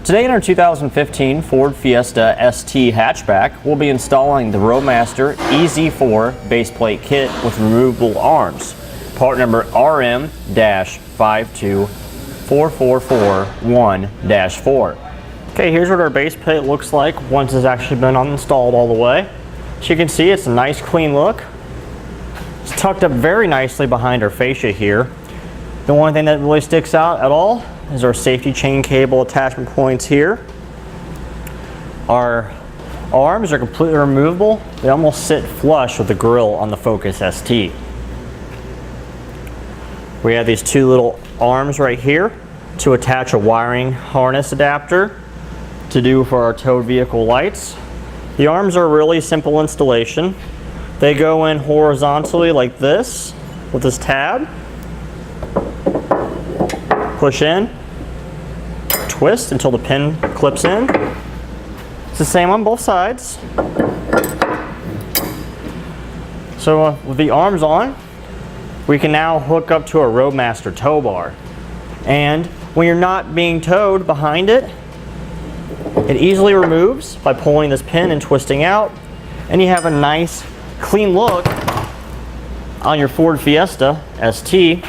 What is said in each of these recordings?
Today in our 2015 Ford Fiesta ST Hatchback, we'll be installing the Roadmaster EZ4 baseplate kit with removable arms. Part number RM-5244441-4. Okay, here's what our baseplate looks like once it's actually been installed all the way. As you can see, it's a nice clean look. It's tucked up very nicely behind our fascia here. The only thing that really sticks out at all is our safety chain cable attachment points here. Our arms are completely removable. They almost sit flush with the grille on the Focus ST. We have these two little arms right here to attach a wiring harness adapter to do for our towed vehicle lights. The arms are really simple installation. They go in horizontally like this with this tab. Push in, twist until the pin clips in. It's the same on both sides. So with the arms on, we can now hook up to a Roadmaster tow bar. And when you're not being towed behind it, it easily removes by pulling this pin and twisting out, and you have a nice clean look on your Ford Fiesta ST,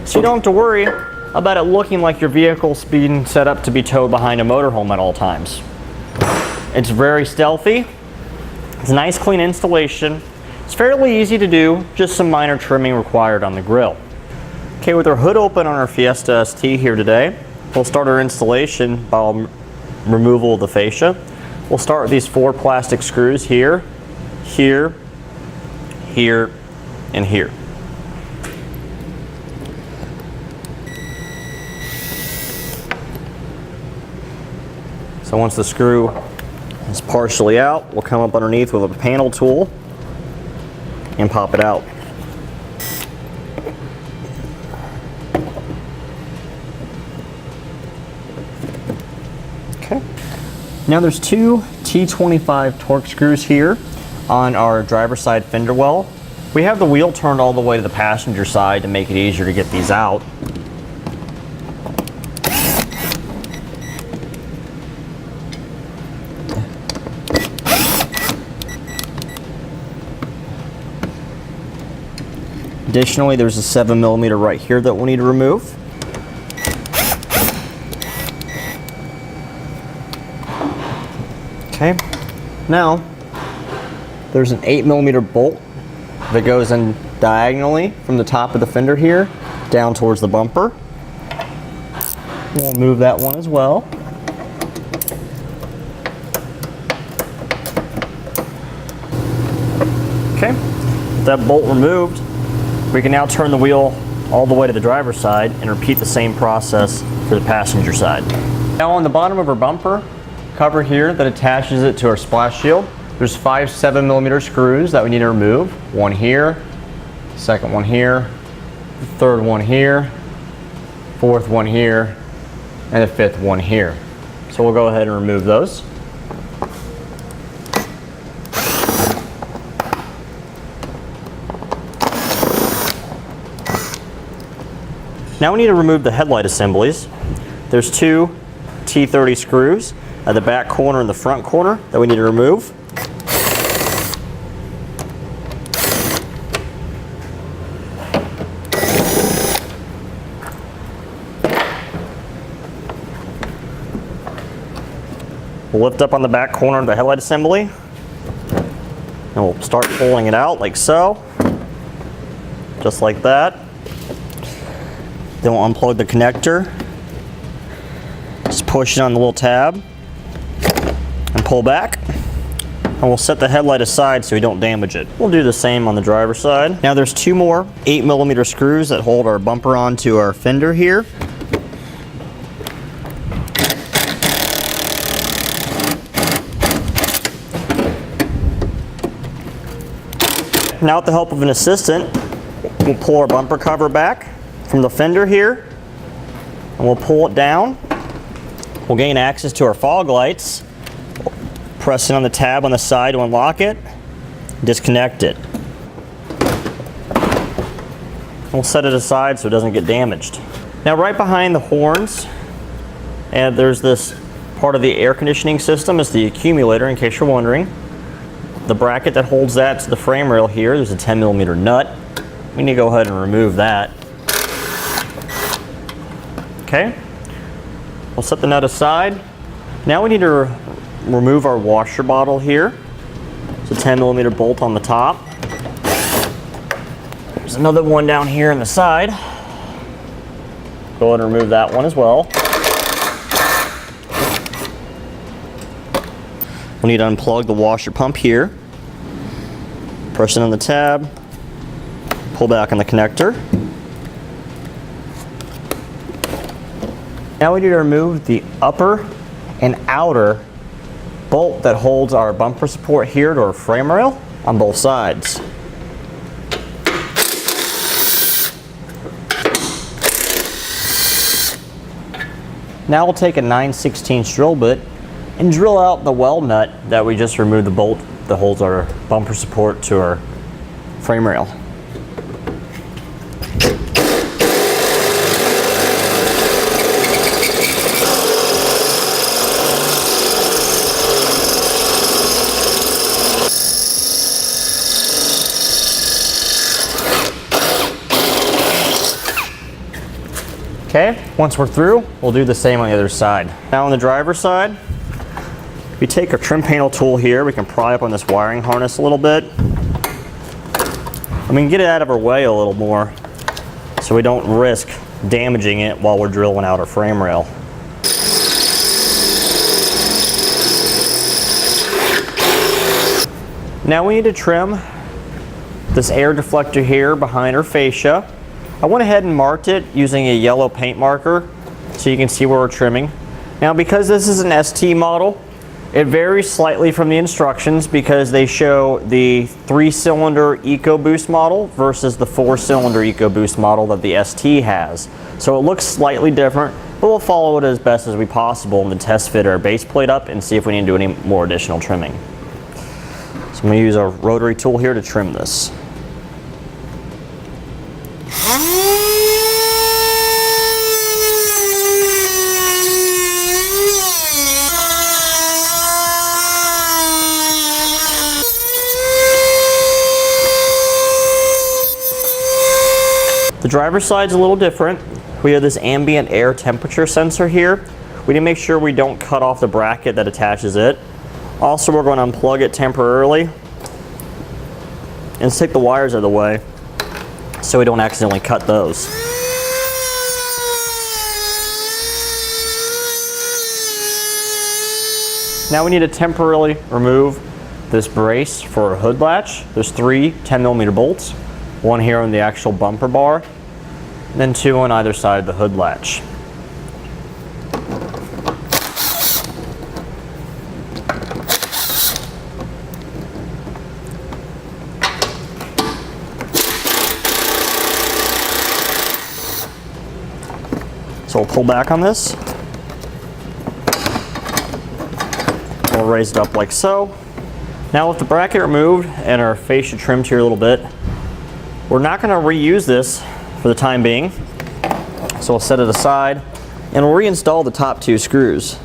so you don't have to worry about it looking like your vehicle's being set up to be towed behind a motorhome at all times. It's very stealthy. It's a nice clean installation. It's fairly easy to do, just some minor trimming required on the grille. Okay, with our hood open on our Fiesta ST here today, we'll start our installation by removal of the fascia. We'll start with these 4 plastic screws here, here, here, and here. So once the screw is partially out, we'll come up underneath with a panel tool and pop it out. Okay. Now there's 2 T25 torque screws here on our driver's side fender well. We have the wheel turned all the way to the passenger side to make it easier to get these out. Additionally, there's a 7mm right here that we'll need to remove. Okay, now there's an 8mm bolt that goes in diagonally from the top of the fender here down towards the bumper. We'll move that one as well. Okay, with that bolt removed, we can now turn the wheel all the way to the driver's side and repeat the same process for the passenger side. Now on the bottom of our bumper cover here that attaches it to our splash shield, there's 5 7mm screws that we need to remove. One here, second one here, the third one here, fourth one here, and the fifth one here. So we'll go ahead and remove those. Now we need to remove the headlight assemblies. There's 2 T30 screws at the back corner and the front corner that we need to remove. We'll lift up on the back corner of the headlight assembly, and we'll start pulling it out like so, just like that. Then we'll unplug the connector, just push it on the little tab, and pull back. And we'll set the headlight aside so we don't damage it. We'll do the same on the driver's side. Now there's 2 more 8mm screws that hold our bumper onto our fender here. Now with the help of an assistant, we'll pull our bumper cover back from the fender here, and we'll pull it down. We'll gain access to our fog lights. Press in on the tab on the side to unlock it, disconnect it. We'll set it aside so it doesn't get damaged. Now right behind the horns, and there's this Part of the air conditioning system is the accumulator, in case you're wondering. The bracket that holds that to the frame rail here, there's a 10mm nut. We need to go ahead and remove that. Okay, we'll set the nut aside. Now we need to remove our washer bottle here. It's a 10mm bolt on the top. There's another one down here on the side. Go ahead and remove that one as well. We'll need to unplug the washer pump here. Press it on the tab. Pull back on the connector. Now we need to remove the upper and outer bolt that holds our bumper support here to our frame rail on both sides. Now we'll take a 9/16 drill bit and drill out the weld nut that we just removed the bolt that holds our bumper support to our frame rail. Okay, once we're through, we'll do the same on the other side. Now on the driver's side, we take our trim panel tool here, we can pry up on this wiring harness a little bit. And we can get it out of our way a little more so we don't risk damaging it while we're drilling out our frame rail. Now we need to trim this air deflector here behind our fascia. I went ahead and marked it using a yellow paint marker so you can see where we're trimming. Now because this is an ST model, it varies slightly from the instructions because they show the 3-cylinder Ecoboost model versus the 4-cylinder Ecoboost model that the ST has. So it looks slightly different, but we'll follow it as best as we possible and then test fit our base plate up and see if we need to do any more additional trimming. So I'm going to use our rotary tool here to trim this. The driver's side's a little different. We have this ambient air temperature sensor here. We need to make sure we don't cut off the bracket that attaches it. Also, we're going to unplug it temporarily and stick the wires out of the way so we don't accidentally cut those. Now we need to temporarily remove this brace for a hood latch. There's 3 10mm bolts. One here on the actual bumper bar, and then 2 on either side of the hood latch. So we'll pull back on this. We'll raise it up like so. Now with the bracket removed and our fascia trimmed here a little bit, we're not going to reuse this for the time being, so we'll set it aside and we'll reinstall the top 2 screws.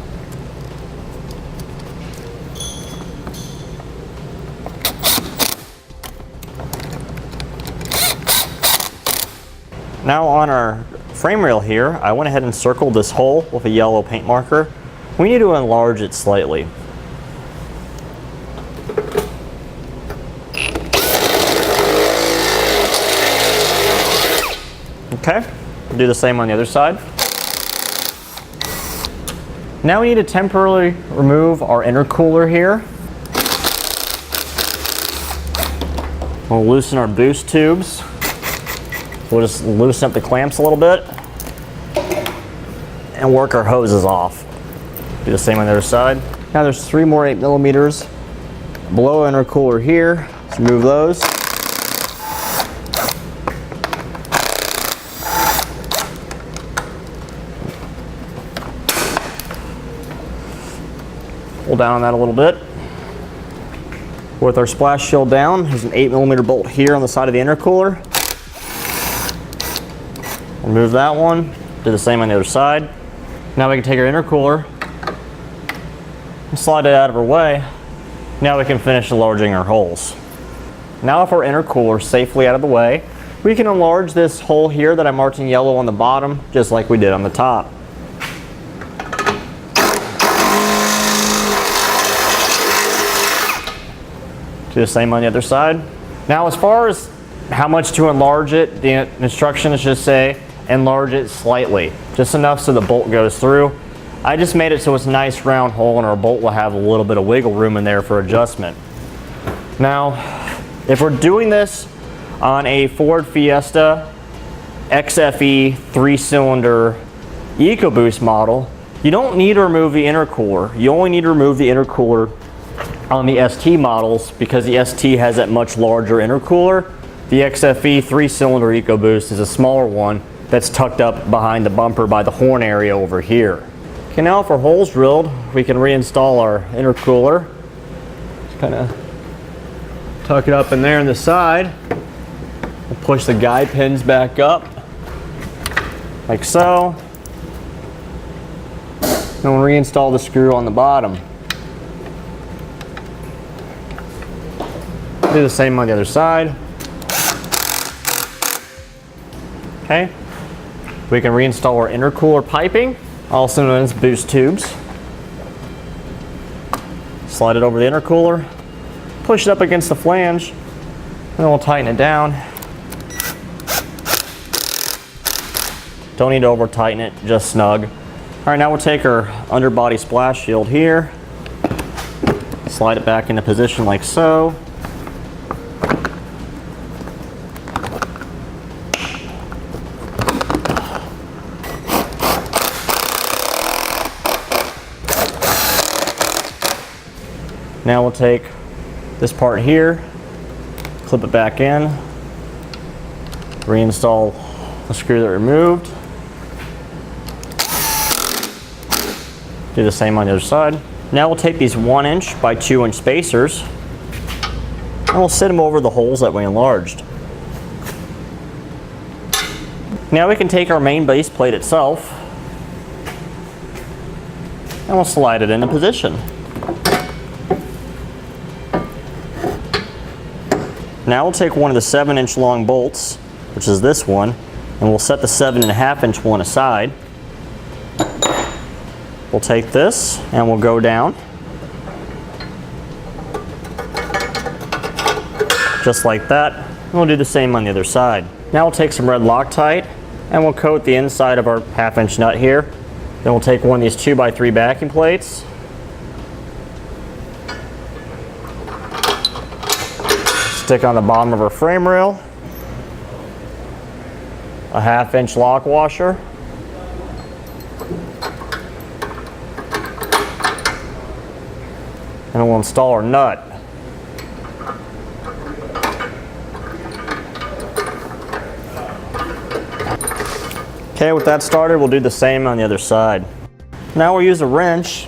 Now on our frame rail here, I went ahead and circled this hole with a yellow paint marker. We need to enlarge it slightly. Okay, we'll do the same on the other side. Now we need to temporarily remove our intercooler here. We'll loosen our boost tubes. We'll just loosen up the clamps a little bit and work our hoses off. Do the same on the other side. Now there's 3 more 8mm below intercooler here. Let's remove those. Pull down on that a little bit. With our splash shield down, there's an 8mm bolt here on the side of the intercooler. Remove that one. Do the same on the other side. Now we can take our intercooler Slide it out of our way. Now we can finish enlarging our holes. Now with our intercooler safely out of the way, we can enlarge this hole here that I marked in yellow on the bottom, just like we did on the top. Do the same on the other side. Now as far as how much to enlarge it, the instructions just say enlarge it slightly, just enough so the bolt goes through. I just made it so it's a nice round hole and our bolt will have a little bit of wiggle room in there for adjustment. Now, if we're doing this on a Ford Fiesta XFE 3-cylinder Ecoboost model, you don't need to remove the intercooler. You only need to remove the intercooler on the ST models because the ST has that much larger intercooler. The XFE 3-cylinder Ecoboost is a smaller one that's tucked up behind the bumper by the horn area over here. Okay, now if our hole's drilled, we can reinstall our intercooler. Just kind of tuck it up in there on the side. We'll push the guide pins back up, like so. And we'll reinstall the screw on the bottom. Do the same on the other side. Okay, we can reinstall our intercooler piping, also known as boost tubes. Slide it over the intercooler, push it up against the flange, and then we'll tighten it down. Don't need to over tighten it, just snug. All right, now we'll take our underbody splash shield here, slide it back into position like so. Now we'll take this part here, clip it back in, reinstall the screw that we removed. Do the same on the other side. Now we'll take these 1" by 2" spacers and we'll sit them over the holes that we enlarged. Now we can take our main base plate itself and we'll slide it into position. Now we'll take one of the 7" long bolts, which is this one, and we'll set the 7.5" one aside. We'll take this and we'll go down, just like that. And we'll do the same on the other side. Now we'll take some red Loctite and we'll coat the inside of our 1/2" nut here. Then we'll take one of these 2x3 backing plates. Stick on the bottom of our frame rail, a 1/2" lock washer, and we'll install our nut. Okay, with that started, we'll do the same on the other side. Now we'll use a wrench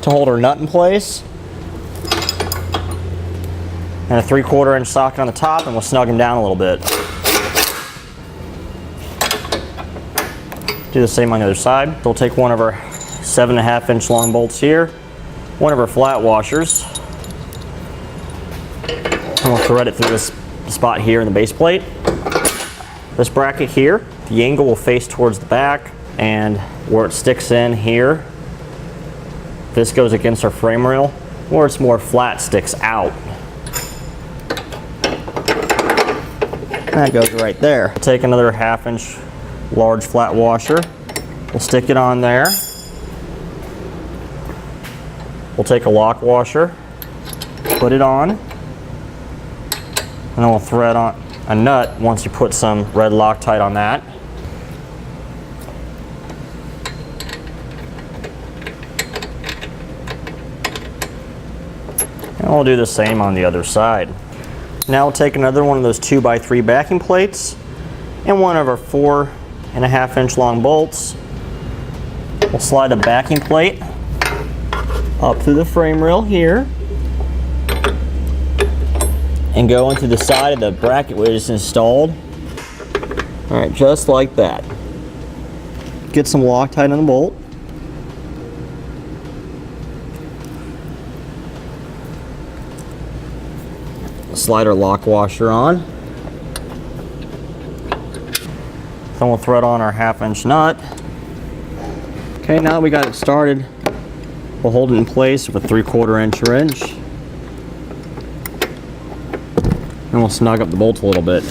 to hold our nut in place, and a 3/4" socket on the top, and we'll snug them down a little bit. Do the same on the other side. So we'll take one of our 7.5" long bolts here, one of our flat washers, and we'll thread it through this spot here in the base plate. This bracket here, the angle will face towards the back, and where it sticks in here, this goes against our frame rail. Where it's more flat, sticks out. That goes right there. Take another 1/2" large flat washer. We'll stick it on there. We'll take a lock washer, put it on, and then we'll thread on a nut once you put some red Loctite on that. And we'll do the same on the other side. Now we'll take another one of those 2x3 backing plates and one of our 4.5" long bolts. We'll slide a backing plate up through the frame rail here and go into the side of the bracket we just installed. All right, just like that. Get some Loctite on the bolt. slide our lock washer on. Then we'll thread on our 1/2" nut. Okay, now that we got it started, we'll hold it in place with a 3/4 inch wrench. And we'll snug up the bolt a little bit.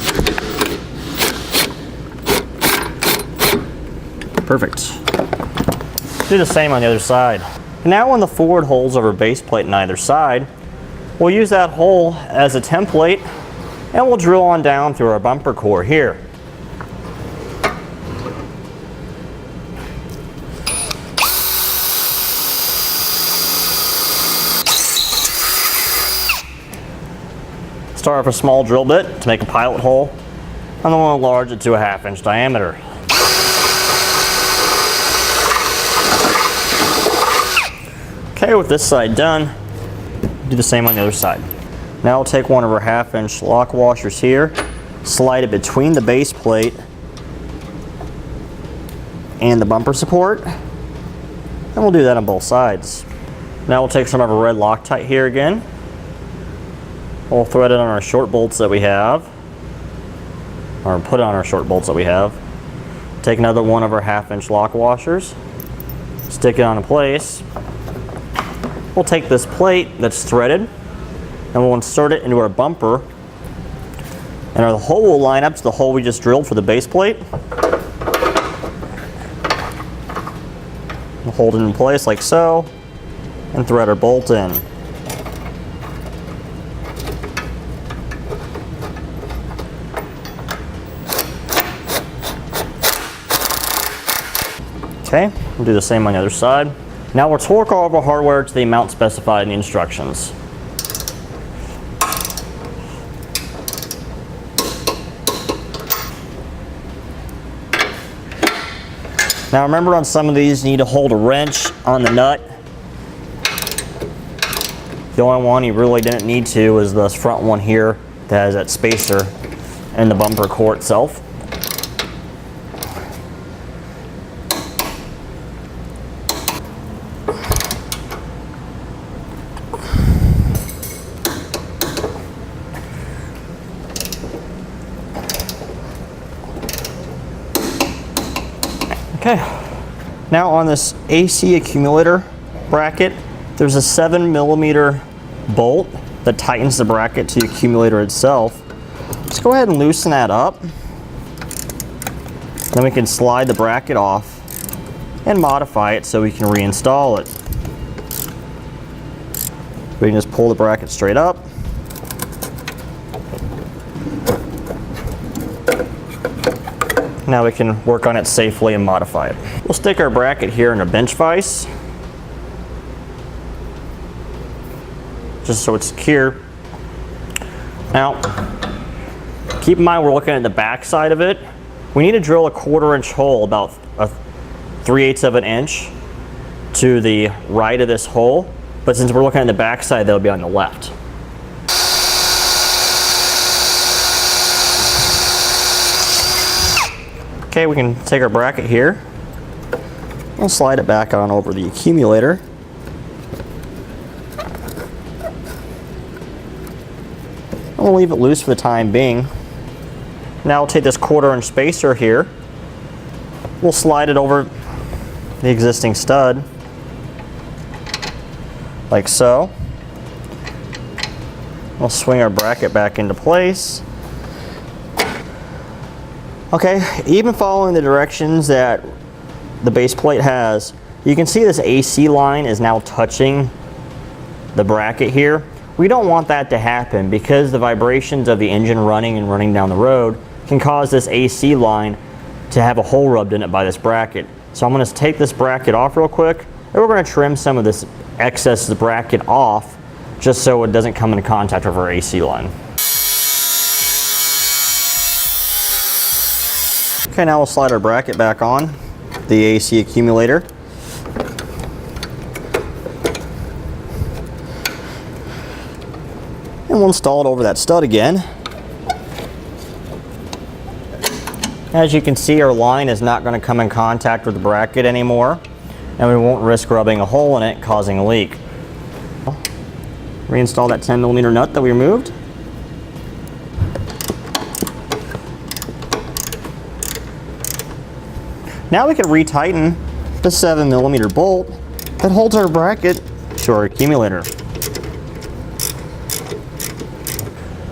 Perfect. Do the same on the other side. Now when the forward holes of our base plate on either side, we'll use that hole as a template and we'll drill on down through our bumper core here. Start with a small drill bit to make a pilot hole, and then we'll enlarge it to a 1/2 inch diameter. Okay, with this side done, do the same on the other side. Now we'll take one of our 1/2 inch lock washers here, slide it between the base plate and the bumper support, and we'll do that on both sides. Now we'll take some of our red Loctite here again. We'll thread it on our short bolts that we have, or put it on our short bolts that we have. Take another one of our 1/2 inch lock washers, stick it on in place. We'll take this plate that's threaded and we'll insert it into our bumper, and our hole will line up to the hole we just drilled for the base plate. We'll hold it in place like so and thread our bolt in. Okay, we'll do the same on the other side. Now we'll torque all of our hardware to the amount specified in the instructions. Now remember, on some of these you need to hold a wrench on the nut. The only one you really didn't need to is this front one here that has that spacer in the bumper core itself. Okay, now on this AC accumulator bracket, there's a 7mm bolt that tightens the bracket to the accumulator itself. Just go ahead and loosen that up. Then we can slide the bracket off and modify it so we can reinstall it. We can just pull the bracket straight up. Now we can work on it safely and modify it. We'll stick our bracket here in a bench vise, just so it's secure. Now, keep in mind we're looking at the back side of it. We need to drill a 1/4 inch hole, about 3/8 of an inch, to the right of this hole. But since we're looking at the back side, they'll be on the left. Okay, we can take our bracket here. We'll slide it back on over the accumulator. And we'll leave it loose for the time being. Now we'll take this 1/4 inch spacer here. We'll slide it over the existing stud, like so. We'll swing our bracket back into place. Okay, even following the directions that the base plate has, you can see this AC line is now touching the bracket here. We don't want that to happen because the vibrations of the engine running and running down the road can cause this AC line to have a hole rubbed in it by this bracket. So I'm going to take this bracket off real quick, and we're going to trim some of this excess bracket off just so it doesn't come into contact with our AC line. Okay, now we'll slide our bracket back on the AC accumulator. And we'll install it over that stud again. As you can see, our line is not going to come in contact with the bracket anymore, and we won't risk rubbing a hole in it, causing a leak. Reinstall that 10mm nut that we removed. Now we can retighten the 7mm bolt that holds our bracket to our accumulator.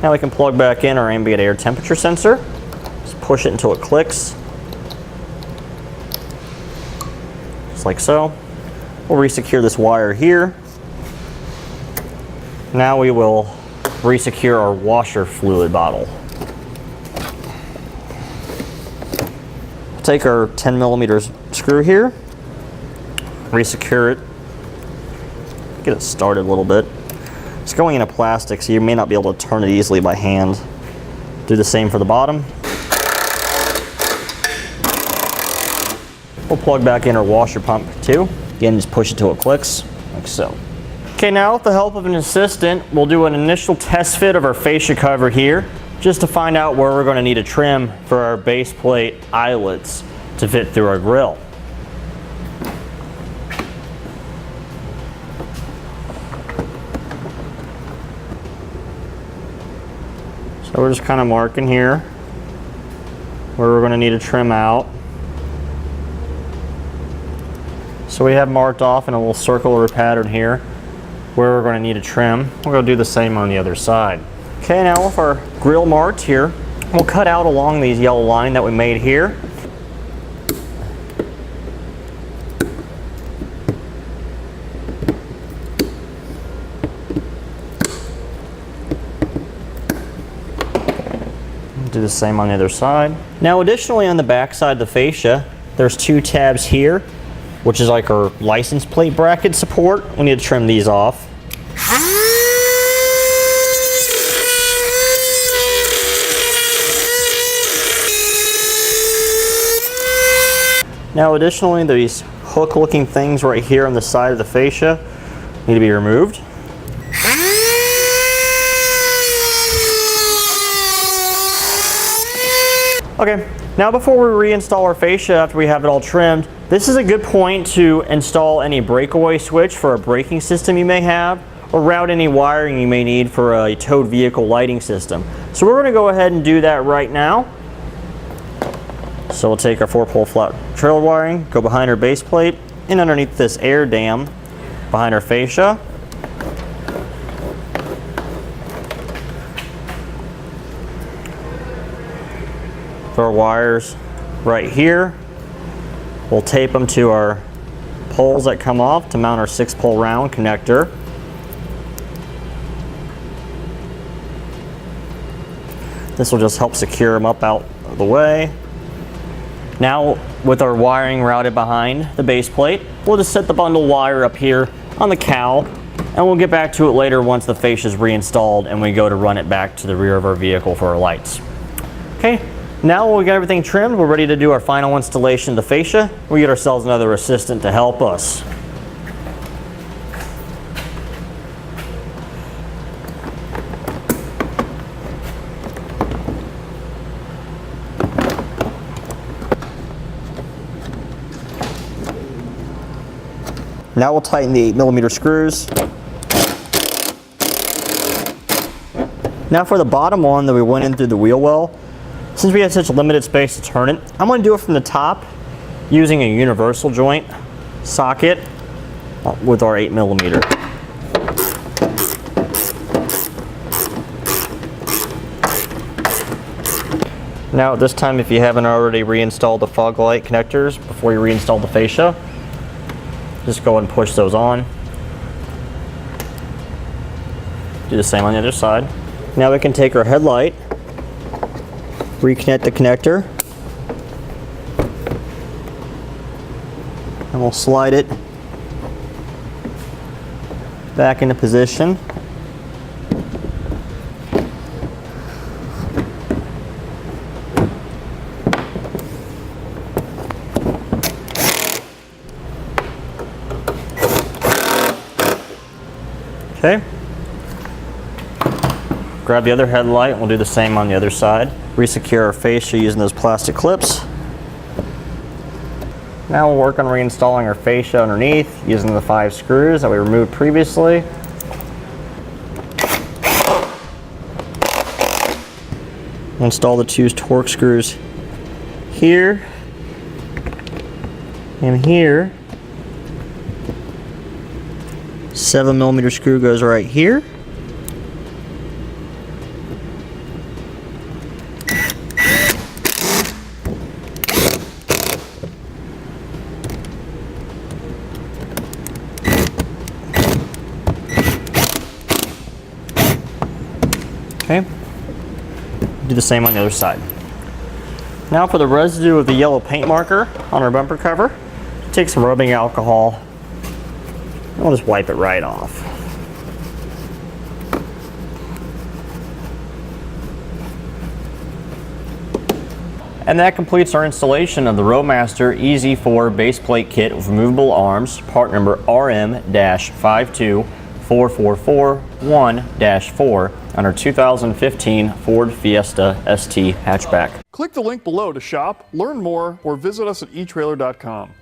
Now we can plug back in our ambient air temperature sensor. Just push it until it clicks. Just like so. We'll resecure this wire here. Now we will resecure our washer fluid bottle. Take our 10mm screw here, resecure it, get it started a little bit. It's going into plastic, so you may not be able to turn it easily by hand. Do the same for the bottom. We'll plug back in our washer pump too. Again, just push it till it clicks, like so. Okay, now with the help of an assistant, we'll do an initial test fit of our fascia cover here, just to find out where we're going to need a trim for our base plate eyelets to fit through our grill. So we're just kind of marking here where we're going to need to trim out. So we have marked off in a little circular pattern here where we're going to need a trim. We're going to do the same on the other side. Okay, now with our grill marked here, we'll cut out along these yellow line that we made here. Do the same on the other side. Now additionally on the back side of the fascia, there's two tabs here, which is like our license plate bracket support. We need to trim these off. Now additionally, these hook looking things right here on the side of the fascia need to be removed. Okay, now before we reinstall our fascia after we have it all trimmed, this is a good point to install any breakaway switch for a braking system you may have, or route any wiring you may need for a towed vehicle lighting system. So we're going to go ahead and do that right now. So we'll take our 4-pole flat trailer wiring, go behind our base plate, and underneath this air dam behind our fascia. Put our wires right here. We'll tape them to our poles that come off to mount our 6-pole round connector. This will just help secure them up out of the way. Now with our wiring routed behind the base plate, we'll just set the bundle wire up here on the cowl, and we'll get back to it later once the fascia is reinstalled and we go to run it back to the rear of our vehicle for our lights. Okay. Now we got everything trimmed, we're ready to do our final installation of the fascia. We get ourselves another assistant to help us. Now we'll tighten the 8mm screws. Now for the bottom one that we went in through the wheel well, since we had such limited space to turn it, I'm going to do it from the top using a universal joint socket with our 8mm. Now at this time, if you haven't already reinstalled the fog light connectors before you reinstall the fascia, just go ahead and push those on. Do the same on the other side. Now we can take our headlight, reconnect the connector, and we'll slide it back into position. Okay. Grab the other headlight and we'll do the same on the other side. Resecure our fascia using those plastic clips. Now we'll work on reinstalling our fascia underneath using the 5 screws that we removed previously. Install the 2 torque screws here. And here, 7mm screw goes right here. Okay, do the same on the other side. Now for the residue of the yellow paint marker on our bumper cover, take some rubbing alcohol and we'll just wipe it right off. And that completes our installation of the Roadmaster EZ4 baseplate kit with removable arms, part number RM-5244441-4 on our 2015 Ford Fiesta ST Hatchback. Click the link below to shop, learn more, or visit us at etrailer.com.